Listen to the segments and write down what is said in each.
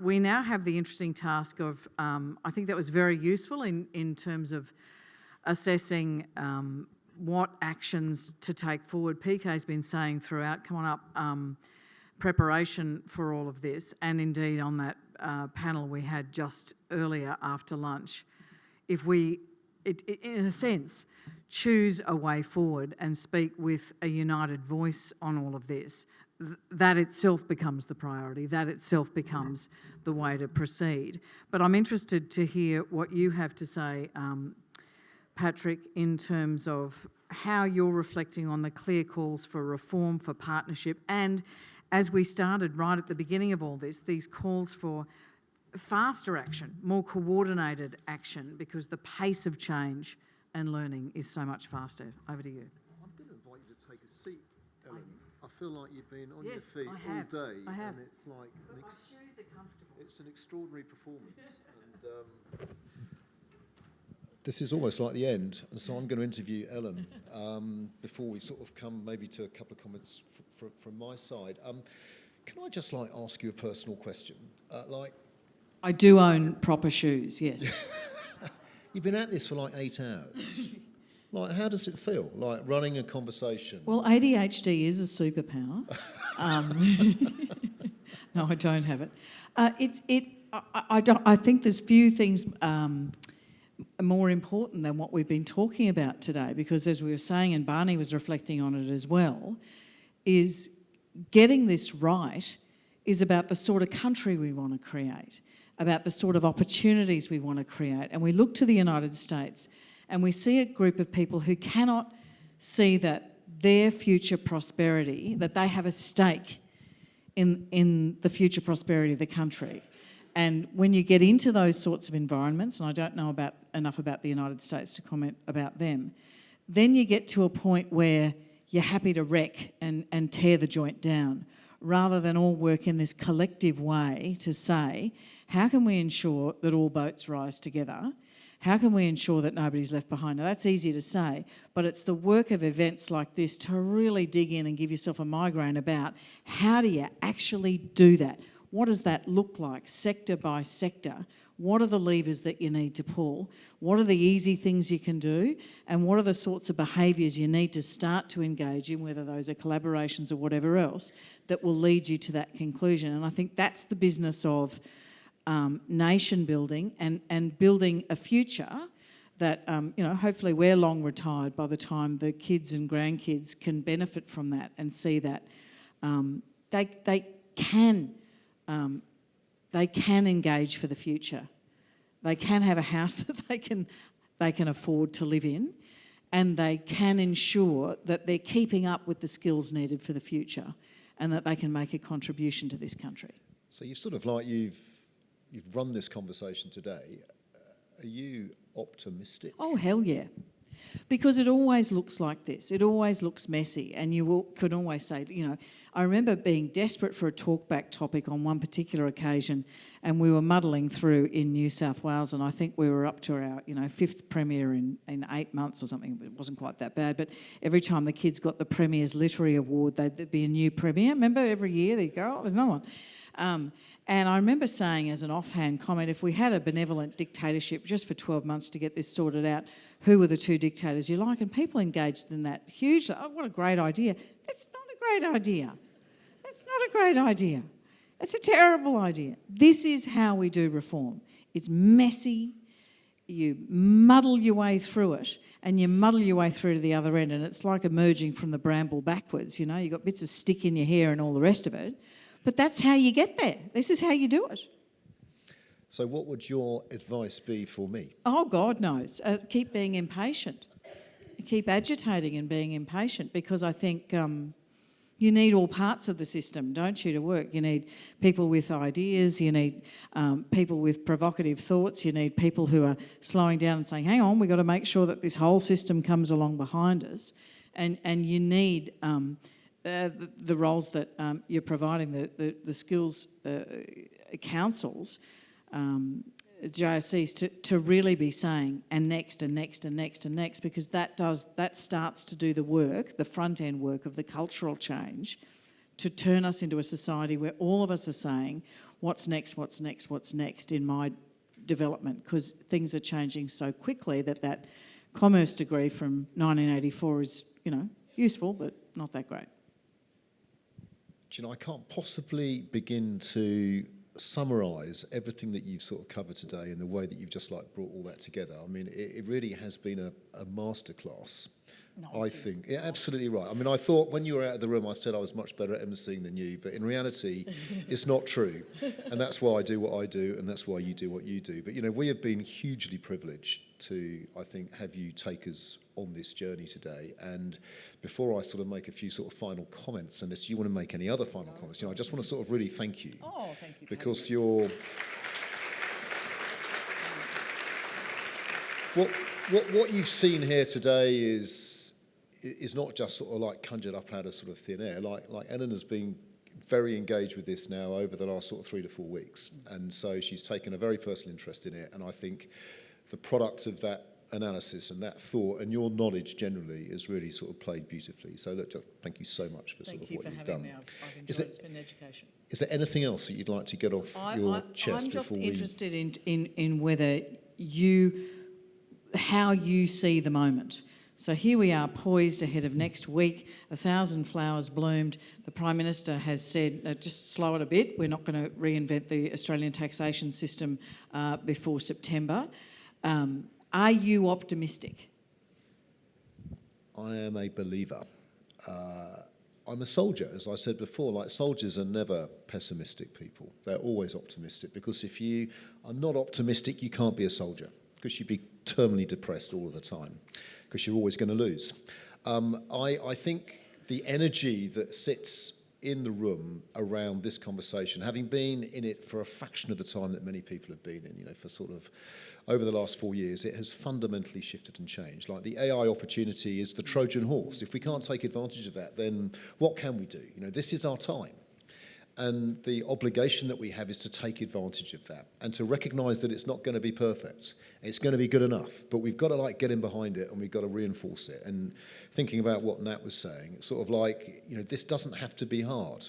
We now have the interesting task of, I think that was very useful in terms of assessing what actions to take forward. PK's been saying throughout, come on up, preparation for all of this, and indeed on that panel we had just earlier after lunch, if we, in a sense, choose a way forward and speak with a united voice on all of this, that itself becomes the priority, that itself becomes the way to proceed. But I'm interested to hear what you have to say, Patrick, in terms of how you're reflecting on the clear calls for reform, for partnership, and as we started right at the beginning of all this, these calls for faster action, more coordinated action, because the pace of change and learning is so much faster. Over to you. I'm going to invite you to take a seat, Ellen. I feel like you've been on your Yes, feet I have. all day, I have. and it's like But my shoes are comfortable. it's an extraordinary performance. And this is almost like the end, and so I'm going to interview Ellen before we sort of come maybe to a couple of comments from my side. Can I just ask you a personal question? I do own proper shoes, yes. You've been at this for 8 hours. How does it feel? Running a conversation? Well, ADHD is a superpower. No, I don't have it. I think there's few things more important than what we've been talking about today, because as we were saying, and Barney was reflecting on it as well, is getting this right is about the sort of country we want to create, about the sort of opportunities we want to create. And we look to the United States and we see a group of people who cannot see that their future prosperity, that they have a stake in the future prosperity of the country. And when you get into those sorts of environments, and I don't know enough about the United States to comment about them, then you get to a point where you're happy to wreck and tear the joint down, rather than all work in this collective way to say, how can we ensure that all boats rise together? How can we ensure that nobody's left behind? Now, that's easy to say, but it's the work of events like this to really dig in and give yourself a migraine about how do you actually do that? What does that look like, sector by sector? What are the levers that you need to pull? What are the easy things you can do? And what are the sorts of behaviours you need to start to engage in, whether those are collaborations or whatever else, that will lead you to that conclusion? And I think that's the business of nation building and building a future that, hopefully we're long retired by the time the kids and grandkids can benefit from that and see that they can engage for the future. They can have a house that they can afford to live in, and they can ensure that they're keeping up with the skills needed for the future, and that they can make a contribution to this country. So you've run this conversation today. Are you optimistic? Oh, hell yeah. Because it always looks like this. It always looks messy. And you could always say, I remember being desperate for a talkback topic on one particular occasion, and we were muddling through in New South Wales, and I think we were up to our, 5th Premier in 8 months or something. It wasn't quite that bad, but every time the kids got the Premier's Literary Award, there'd be a new Premier. Remember, every year they'd go, oh, there's no one. And I remember saying as an offhand comment, if we had a benevolent dictatorship just for 12 months to get this sorted out, who were the 2 dictators you like? And people engaged in that hugely. Oh, what a great idea. That's not a great idea. That's not a great idea. It's a terrible idea. This is how we do reform. It's messy. You muddle your way through it, and you muddle your way through to the other end, and it's like emerging from the bramble backwards. You've got bits of stick in your hair and all the rest of it. But that's how you get there. This is how you do it. So what would your advice be for me? Oh, God knows. Keep being impatient. Keep agitating and being impatient, because I think you need all parts of the system, don't you, to work? You need people with ideas, you need people with provocative thoughts, you need people who are slowing down and saying, hang on, we've got to make sure that this whole system comes along behind us. And you need the roles that you're providing, the skills councils, JSCs, to really be saying, and next and next and next and next, because that starts to do the work, the front end work of the cultural change, to turn us into a society where all of us are saying, what's next in my development, because things are changing so quickly that commerce degree from 1984 is, useful, but not that great. Do you know, I can't possibly begin to summarise everything that you've sort of covered today in the way that you've just brought all that together. I mean, it really has been a masterclass. I think. Yeah, absolutely right. I mean, I thought when you were out of the room, I said I was much better at emceeing than you, but in reality, it's not true. And that's why I do what I do, and that's why you do what you do. But, we have been hugely privileged to, I think, have you take us on this journey today. And before I sort of make a few sort of final comments, unless you want to make any other final comments, I just want to sort of really thank you. Oh, thank you. Because you're... What you've seen here today is not just sort of conjured up out of sort of thin air. Like Ellen has been very engaged with this now over the last sort of 3 to 4 weeks. And so she's taken a very personal interest in it. And I think the product of that analysis and that thought and your knowledge generally has really sort of played beautifully. So look, thank you so much for sort of what you've done. Thank you for having me. I've enjoyed it. It's been an education. Is there anything else that you'd like to get off your chest before we... I'm just interested in whether how you see the moment. So here we are poised ahead of next week, 1,000 flowers bloomed. The Prime Minister has said, just slow it a bit, we're not going to reinvent the Australian taxation system before September. Are you optimistic? I am a believer. I'm a soldier, as I said before. Soldiers are never pessimistic people. They're always optimistic, because if you are not optimistic, you can't be a soldier, because you'd be terminally depressed all of the time, because you're always going to lose. I think the energy that sits in the room around this conversation, having been in it for a fraction of the time that many people have been in, for sort of over the last 4 years, it has fundamentally shifted and changed. The AI opportunity is the Trojan horse. If we can't take advantage of that, then what can we do? This is our time. And the obligation that we have is to take advantage of that and to recognise that it's not going to be perfect. It's going to be good enough, but we've got to get in behind it, and we've got to reinforce it. And thinking about what Nat was saying, it's sort of this doesn't have to be hard,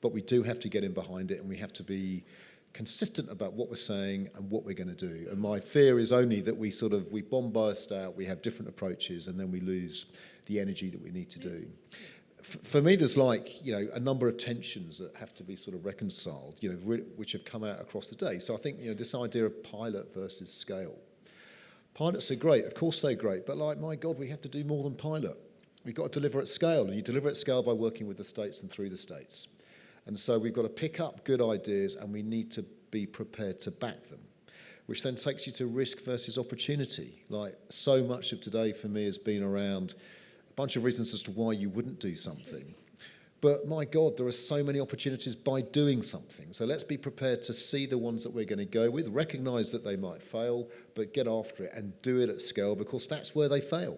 but we do have to get in behind it, and we have to be consistent about what we're saying and what we're going to do. And my fear is only that we bombast out, we have different approaches, and then we lose the energy that we need to do. For me, there's a number of tensions that have to be sort of reconciled, which have come out across the day. So I think, this idea of pilot versus scale. Pilots are great, of course they're great, but my God, we have to do more than pilot. We've got to deliver at scale, and you deliver at scale by working with the states and through the states. And so we've got to pick up good ideas, and we need to be prepared to back them, which then takes you to risk versus opportunity. So much of today for me has been around a bunch of reasons as to why you wouldn't do something. But my God, there are so many opportunities by doing something. So let's be prepared to see the ones that we're going to go with, recognise that they might fail, but get after it and do it at scale, because that's where they fail.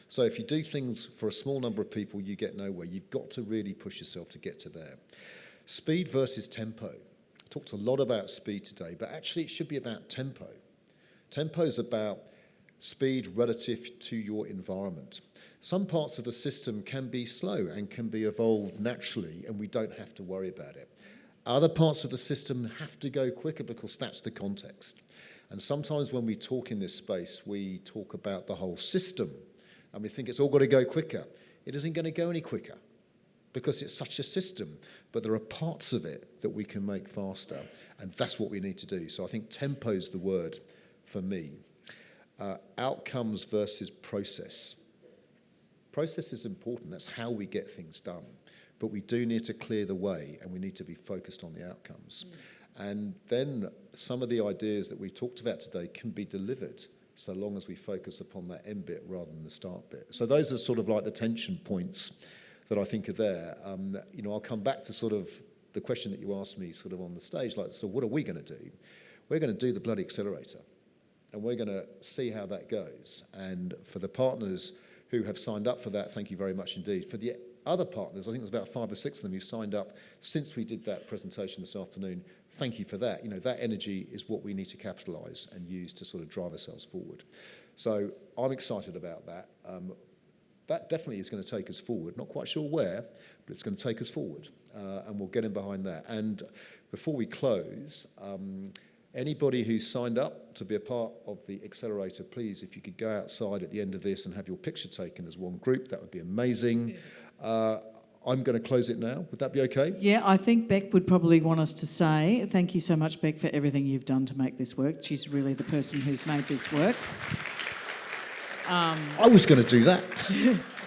So if you do things for a small number of people, you get nowhere. You've got to really push yourself to get to there. Speed versus tempo. I talked a lot about speed today, but actually it should be about tempo. Tempo is about speed relative to your environment. Some parts of the system can be slow and can be evolved naturally, and we don't have to worry about it. Other parts of the system have to go quicker because that's the context. And sometimes when we talk in this space, we talk about the whole system, and we think it's all got to go quicker. It isn't going to go any quicker because it's such a system, but there are parts of it that we can make faster, and that's what we need to do. So I think tempo's the word for me. Outcomes versus process. Process is important. That's how we get things done. But we do need to clear the way, and we need to be focused on the outcomes. And then some of the ideas that we talked about today can be delivered so long as we focus upon that end bit rather than the start bit. So those are sort of like the tension points that I think are there. I'll come back to sort of the question that you asked me sort of on the stage, so what are we going to do? We're going to do the bloody accelerator, and we're going to see how that goes. And for the partners who have signed up for that, thank you very much indeed. For the other partners, I think there's about 5 or 6 of them who signed up since we did that presentation this afternoon. Thank you for that. That energy is what we need to capitalise and use to sort of drive ourselves forward. So I'm excited about that. That definitely is going to take us forward. Not quite sure where, but it's going to take us forward, and we'll get in behind that. And before we close, anybody who's signed up to be a part of the accelerator, please, if you could go outside at the end of this and have your picture taken as one group, that would be amazing. I'm going to close it now. Would that be okay? Yeah, I think Beck would probably want us to say thank you so much, Beck, for everything you've done to make this work. She's really the person who's made this work. I was going to do that.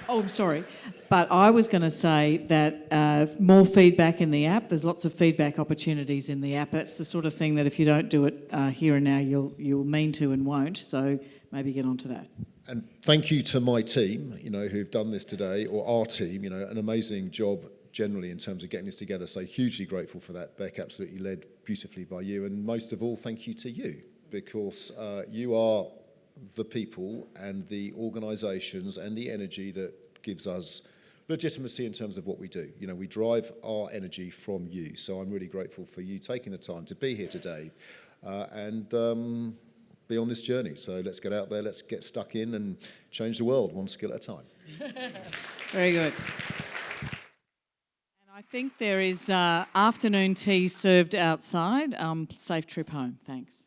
Oh, I'm sorry. But I was going to say that more feedback in the app. There's lots of feedback opportunities in the app. It's the sort of thing that if you don't do it here and now, you'll mean to and won't. So maybe get onto that. And thank you to my team, who've done this today, or our team, an amazing job generally in terms of getting this together. So hugely grateful for that, Beck, absolutely led beautifully by you. And most of all, thank you to you, because you are the people and the organisations and the energy that gives us legitimacy in terms of what we do. We drive our energy from you. So I'm really grateful for you taking the time to be here today and be on this journey. So let's get out there, let's get stuck in and change the world one skill at a time. Very good. And I think there is afternoon tea served outside. Safe trip home. Thanks.